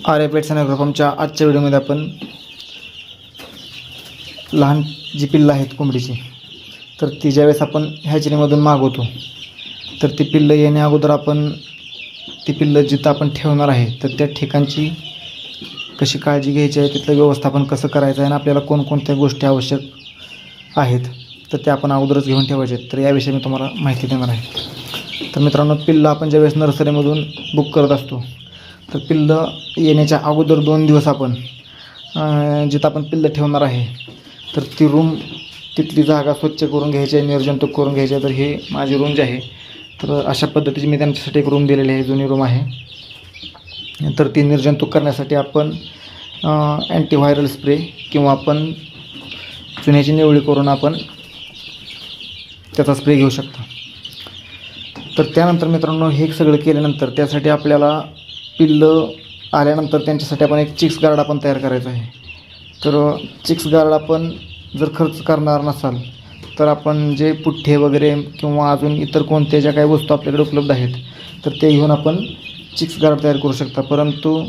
Arya pets and ॲग्रोफार्मच्या आजच्या व्हिडिओमध्ये आपण लहान जी पिल्लं आहेत कोंबडीची, तर ती ज्यावेळेस आपण हॅचरीमधून मागवतो तर ती पिल्लं येण्या अगोदर आपण ती पिल्लं जिथं आपण ठेवणार आहे तर त्या ठिकाणची कशी काळजी घ्यायची आहे, तिथलं व्यवस्थापन कसं करायचं आहे आणि आपल्याला कोणकोणत्या गोष्टी आवश्यक आहेत तर त्या आपण अगोदरच घेऊन ठेवायचे. तर याविषयी मी तुम्हाला माहिती देणार आहे. तर मित्रांनो, पिल्लं आपण ज्यावेळेस नर्सरीमधून बुक करत असतो तर पिल्लं येण्याच्या अगोदर 2 दिवस आपण जिथं आपण पिल्लं ठेवणार आहे तर ती रूम, तिथली जागा स्वच्छ करून घ्यायची आहे, निर्जंतुक करून घ्यायची आहे. तर हे माझी रूम जी आहे तर अशा पद्धतीची मी त्यांच्यासाठी एक रूम दिलेली आहे, जुनी रूम आहे. तर ती निर्जंतुक करण्यासाठी आपण अँटीव्हायरल स्प्रे किंवा आपण चुन्याची निवळी करून आपण त्याचा स्प्रे घेऊ शकता. तर त्यानंतर मित्रांनो, हे सगळं केल्यानंतर त्यासाठी आपल्याला पिल्लं आल्यानंतर त्यांच्यासाठी आपण एक चिक्स गार्ड आपण तयार करायचं आहे. तर चिक्स गार्ड आपण जर खर्च करणार नसाल तर आपण जे पुठ्ठे वगैरे किंवा अजून इतर कोणत्या ज्या काही वस्तू आपल्याकडे उपलब्ध आहेत तर ते घेऊन आपण चिक्स गार्ड तयार करू शकता. परंतु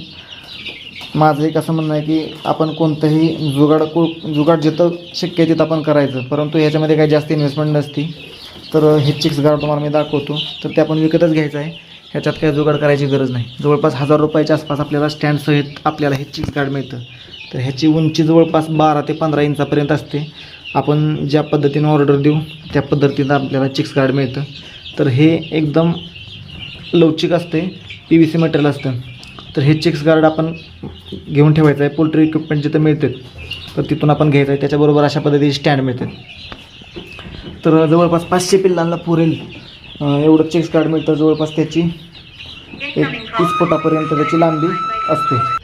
माझं एक असं म्हणणं आहे की आपण कोणतंही जुगाड जिथं शक्य आहे तिथं आपण करायचं, परंतु ह्याच्यामध्ये काही जास्त इन्व्हेस्टमेंट नसती. तर हे चिक्स गार्ड तुम्हाला मी दाखवतो. तर ते आपण विकतच घ्यायचं आहे, ह्याच्यात काही जुगाड करायची गरज नाही. जवळपास 1000 रुपयाच्या आसपास आपल्याला स्टँडसहित आपल्याला हे चिक्स गार्ड मिळतं. तर ह्याची उंची जवळपास 12 ते 15 इंचापर्यंत असते. आपण ज्या पद्धतीनं ऑर्डर देऊ त्या पद्धतीनं आपल्याला चिक्स गार्ड मिळतं. तर हे एकदम लवचिक असते, PVC मटेरियल असतं. तर हे चिक्स गार्ड आपण घेऊन ठेवायचं आहे. पोल्ट्री इक्विपमेंट जिथं मिळतात तर तिथून आपण घ्यायचं आहे. त्याच्याबरोबर अशा पद्धतीचे स्टँड मिळतात. तर जवळपास 500 पिल्लांना पुरेल एवढं चिक्स गार्ड मिळतं. जवळपास त्याची 30 फुटापर्यंत त्याची लांबी असते.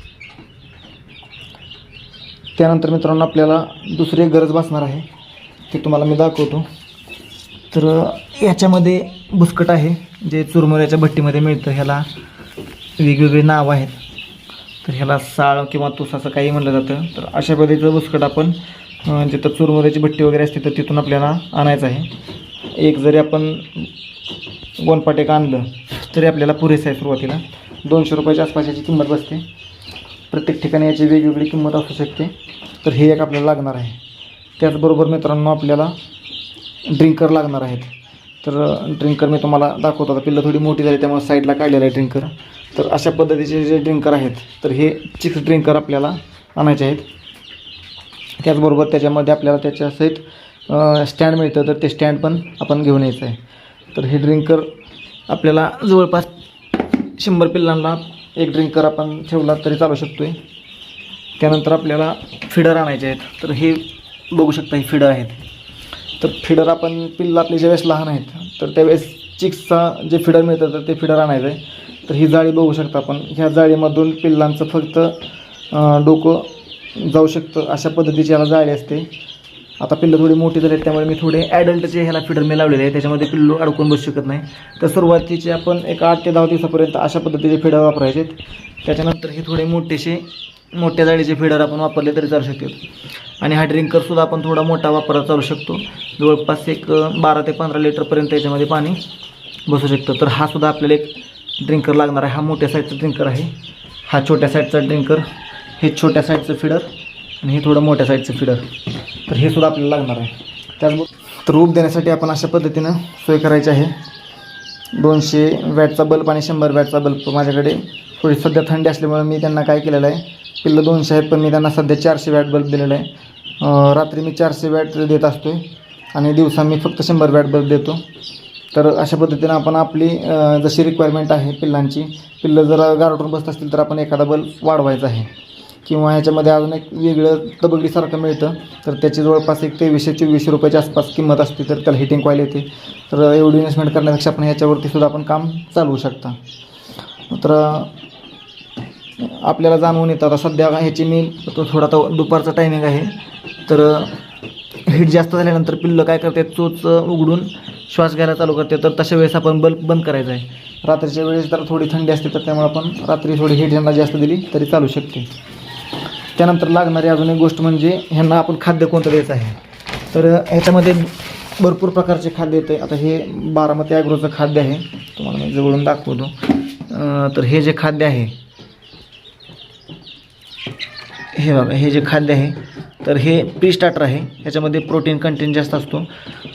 त्यानंतर मित्रांनो, आपल्याला दुसरी एक गरज भासणार आहे ते तुम्हाला मी दाखवतो. तर याच्यामध्ये बुसकट आहे जे चुरमुऱ्याच्या भट्टीमध्ये मिळतं. ह्याला वेगवेगळी नावं आहेत. तर ह्याला साळ किंवा तुस असं काही म्हणलं जातं. तर अशा पद्धतीचं बुसकट आपण जिथं चुरमुऱ्याची भट्टी वगैरे असते तर तिथून आपल्याला आणायचं आहे. एक जरी आपण गोनपाटेक आणलं तरी आपल्याला पुरेसं आहे. सुरुवातीला 200 रुपयाच्या आसपास याची किंमत बसते. प्रत्येक ठिकाणी याची वेगवेगळी किंमत असू शकते. तर हे एक आपल्याला लागणार आहे. त्याचबरोबर मित्रांनो, आपल्याला ड्रिंकर लागणार आहेत. तर ड्रिंकर मी तुम्हाला दाखवतो. आता पिल्लं थोडी मोठी झाली त्यामुळे साईडला काढलेलं आहे ड्रिंकर. तर अशा पद्धतीचे जे ड्रिंकर आहेत तर हे चिक्स ड्रिंकर आपल्याला आणायचे आहेत. त्याचबरोबर त्याच्यामध्ये आपल्याला त्याच्यासहित स्टँड मिळतं. तर ते स्टँड पण आपण घेऊन यायचं आहे. तर हे ड्रिंकर आपल्याला जवळपास 100 पिल्लांना एक ड्रिंकर आपण ठेवला तरी चालू शकतो आहे. त्यानंतर आपल्याला फिडर आणायचे आहेत. तर हे बघू शकता, हे फिडर आहेत. तर फिडर आपण पिल्लं आपली ज्यावेळेस लहान आहेत तर त्यावेळेस चिक्सचा जे फिडर मिळतं तर ते फिडर आणायचं आहे. तर ही जाळी बघू शकता आपण. ह्या जाळीमधून पिल्लांचं फक्त डोकं जाऊ शकतं, अशा पद्धतीची याला जाळी असते. आता पिल्लं थोडी मोठी झाली आहेत त्यामुळे मी थोडे ॲडल्टचे ह्याला फिडर मी लावलेले आहे, त्याच्यामध्ये पिल्लू अडकून बसू शकत नाही. तर सुरुवातीचे आपण एक 8 ते 10 दिवसापर्यंत अशा पद्धतीचे फिडर वापरायचे. त्याच्यानंतर हे थोडे मोठ्या जाळीचे फिडर आपण वापरले तरी चालू शकतात. आणि हा ड्रिंकरसुद्धा आपण थोडा मोठा वापरायला चालू शकतो. जवळपास एक 12 ते 15 लिटरपर्यंत याच्यामध्ये पाणी बसू शकतं. तर हा सुद्धा आपल्याला एक ड्रिंकर लागणार आहे. हा मोठ्या साईजचा ड्रिंकर आहे, हा छोट्या साईजचा ड्रिंकर, हे छोट्या साईजचं फिडर आणि हे थोडं मोठ्या साईजचं फिडर. तर हे सुद्धा आपल्याला लागणार आहे. त्याचबरोबर रूप देण्यासाठी आपण अशा पद्धतीनं सोय करायची आहे. 200 वॅटचा बल्ब आणि 100 वॅटचा बल्ब माझ्याकडे. थोडी सध्या थंडी असल्यामुळे मी त्यांना काय केलेलं आहे, पिल्लं 200 आहेत पण मी त्यांना सध्या 400 वॅट बल्ब दिलेला आहे. रात्री मी 400 वॅट देत असतो आहे आणि दिवसा मी फक्त 100 वॅट बल्ब देतो. तर अशा पद्धतीनं आपण आपली जशी रिक्वायरमेंट आहे पिल्लांची, पिल्लं जर गारठून बसत असतील तर आपण एखादा बल्ब वाढवायचा आहे. किंवा ह्याच्यामध्ये अजून एक वेगळं दबगडीसारखं मिळतं. तर त्याची जवळपास एक 2300-2400 रुपयाच्या आसपास किंमत असते. तर त्याला हिटिंग कॉईल येते. तर एवढी इन्व्हेस्टमेंट करण्यापेक्षा आपण ह्याच्यावरती सुद्धा आपण काम चालवू शकता. तर आपल्याला जाणवून येतं. आता सध्या ह्याची मी थोडा दुपारचा टायमिंग आहे. तर हीट जास्त झाल्यानंतर पिल्लं काय करते, चोच उघडून श्वास घ्यायला चालू करते. तर तशा वेळेस आपण बल्ब बंद करायचा आहे. रात्रीच्या वेळेस जर थोडी थंडी असते तर त्यामुळे आपण रात्री थोडी हीट ह्यांना जास्त दिली तरी चालू शकते. त्यानंतर लागणारी अजून एक गोष्ट म्हणजे ह्यांना आपण खाद्य कोणतं द्यायचं आहे. तर ह्याच्यामध्ये भरपूर प्रकारचे खाद्य येते. आता हे बारामती ॲग्रोचं खाद्य आहे, तुम्हाला मी जवळून दाखवतो. तर हे जे खाद्य आहे हे बघा, हे जे खाद्य आहे तर हे प्री स्टार्टर आहे. ह्याच्यामध्ये प्रोटीन कंटेंट जास्त असतो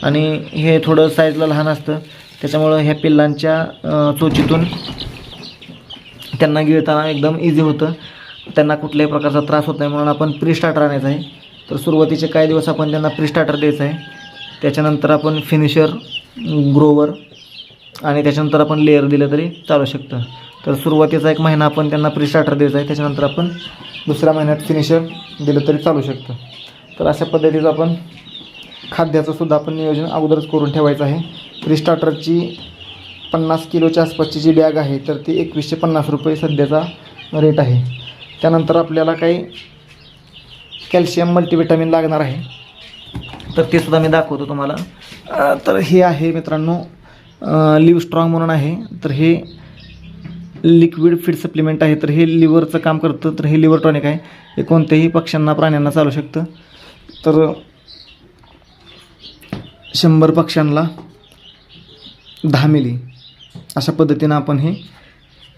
आणि हे थोडं साईजला लहान असतं. त्याच्यामुळं ह्या पिल्लांच्या चोचीतून त्यांना गिळताना एकदम इझी होतं. त्यांना कुठल्याही प्रकारचा त्रास होत नाही म्हणून आपण प्री स्टार्टर आणायचं आहे. तर सुरुवातीचे काही दिवस आपण त्यांना प्री स्टार्टर द्यायचं आहे. त्याच्यानंतर आपण फिनिशर, ग्रोवर आणि त्याच्यानंतर आपण लेअर दिलं तरी चालू शकतं. तर सुरुवातीचा 1 महिना आपण त्यांना प्री स्टार्टर द्यायचं आहे. त्याच्यानंतर आपण दुसऱ्या महिन्यात फिनिशर दिलं तरी चालू शकतं. तर अशा पद्धतीचं आपण खाद्याचं सुद्धा आपण नियोजन अगोदरच करून ठेवायचं आहे. प्री स्टार्टरची 50 किलोच्या आसपासची जी बॅग आहे तर ती 2150 रुपये सध्याचा रेट आहे. त्यानंतर आपल्याला काही कॅल्शियम मल्टीविटॅमिन लागणार आहे तर ते सुद्धा मी दाखवतो तुम्हाला. तर हे आहे मित्रांनो लिव्ह स्ट्रॉंग म्हणून आहे. तर हे लिक्विड फीड सप्लिमेंट आहे. तर हे लिव्हरचं काम करतं. तर हे लिव्हर टॉनिक आहे. हे कोणत्याही पक्ष्यांना, प्राण्यांना चालू शकतं. तर 100 पक्ष्यांना 10 मिली अशा पद्धतीनं आपण हे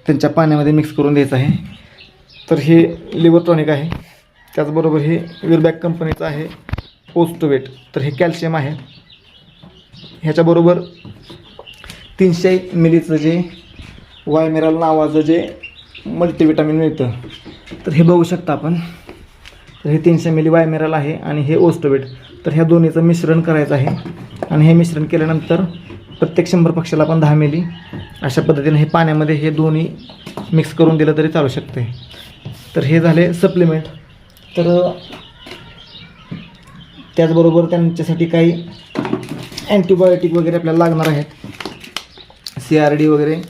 त्यांच्या पाण्यामध्ये मिक्स करून द्यायचं आहे. तर हे लिव्हर टॉनिक आहे. त्याचबरोबर हे विरबॅक कंपनीचं आहे पोस्टवेट. तर हे कॅल्शियम आहे. ह्याच्याबरोबर 300 मिलीचं जे वायमिरल नावाचं जे मल्टीविटॅमिन मिळतं तर हे बघू शकता आपण. तर हे 300 मिली वायमिरल आहे आणि हे ओस्टोवेट. तर ह्या दोन्हीचं मिश्रण करायचं आहे आणि हे मिश्रण केल्यानंतर प्रत्येक 100 पक्षाला आपण 10 मिली अशा पद्धतीने हे पाण्यामध्ये हे दोन्ही मिक्स करून दिलं तरी चालू शकते. तर हे झाले सप्लिमेंट. तर त्याचबरोबर त्यांच्यासाठी काही अँटीबायोटिक वगैरे आपल्याला लागणार आहेत. CRD वगैरे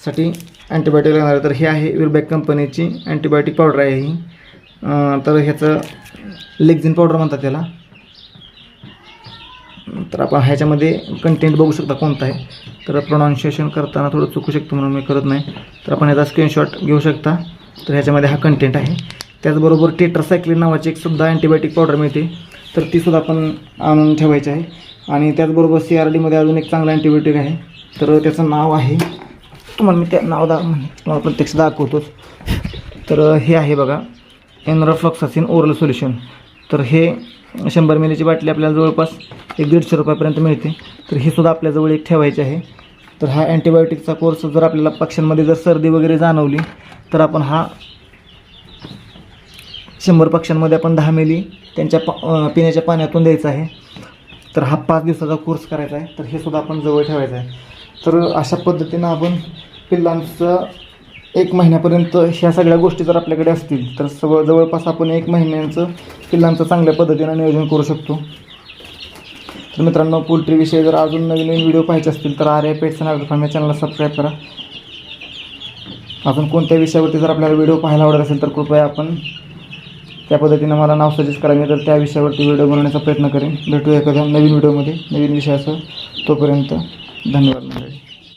साठी अँटीबायोटिक लागणार आहे. तर हे आहे विरबॅक कंपनीची अँटीबायोटिक पावडर आहे ही. तर ह्याचं लेक्झिन पावडर म्हणतात त्याला. तर आपण ह्याच्यामध्ये कंटेंट बघू शकता कोणता आहे. तर प्रोनाऊन्सिएशन करताना थोडं चुकू शकतो म्हणून मी करत नाही. तर आपण ह्याचा स्क्रीनशॉट घेऊ शकता. तर ह्याच्यामध्ये हा कंटेंट आहे. त्याचबरोबर टेट्रासायक्लिन नावाची एक सुद्धा अँटीबायोटिक पावडर मिळते. तर ती सुद्धा आपण आणून ठेवायची आहे. आणि त्याचबरोबर CRDमध्ये अजून एक चांगला अँटीबायोटिक आहे. तर त्याचं नाव आहे, तुम्हाला मी त्या तुम्हाला प्रत्यक्ष दाखवतोच. तर हे आहे बघा, एनरोफ्लॉक्सासिन ओरल सोल्युशन. तर हे 100 मिलीची बाटली आपल्याला जवळपास 150 रुपयापर्यंत मिळते. तर हे सुद्धा आपल्याजवळ एक ठेवायचे आहे. तर हा अँटीबायोटिकचा कोर्स जर आपल्याला पक्ष्यांमध्ये जर सर्दी वगैरे जाणवली तर आपण हा 100 पक्ष्यांमध्ये आपण 10 मिली त्यांच्या पिण्याच्या पाण्यातून द्यायचा आहे. तर हा 5 दिवसाचा कोर्स करायचा आहे. तर हे सुद्धा आपण जवळ ठेवायचं आहे. तर अशा पद्धतीनं आपण पिल्लांचं 1 महिन्यापर्यंत ह्या सगळ्या गोष्टी जर आपल्याकडे असतील तर जवळपास आपण 1 महिन्याचं पिल्लांचं चांगल्या पद्धतीनं नियोजन करू शकतो. तर मित्रांनो, पोल्ट्रीविषयी जर अजून नवीन व्हिडिओ पाहायचे असतील तर Arya pets and agro farm या चॅनलला सबस्क्राईब करा. अजून कोणत्या विषयावरती जर आपल्याला व्हिडिओ पाहायला आवडत असेल तर कृपया आपण त्या पद्धतीनं मला नाव सजेस्ट करा. मी तर त्या विषयावरती व्हिडिओ बनवण्याचा प्रयत्न करेन. भेटूया एखाद्या नवीन व्हिडिओमध्ये नवीन विषयासह. तोपर्यंत धन्यवाद मंडळी.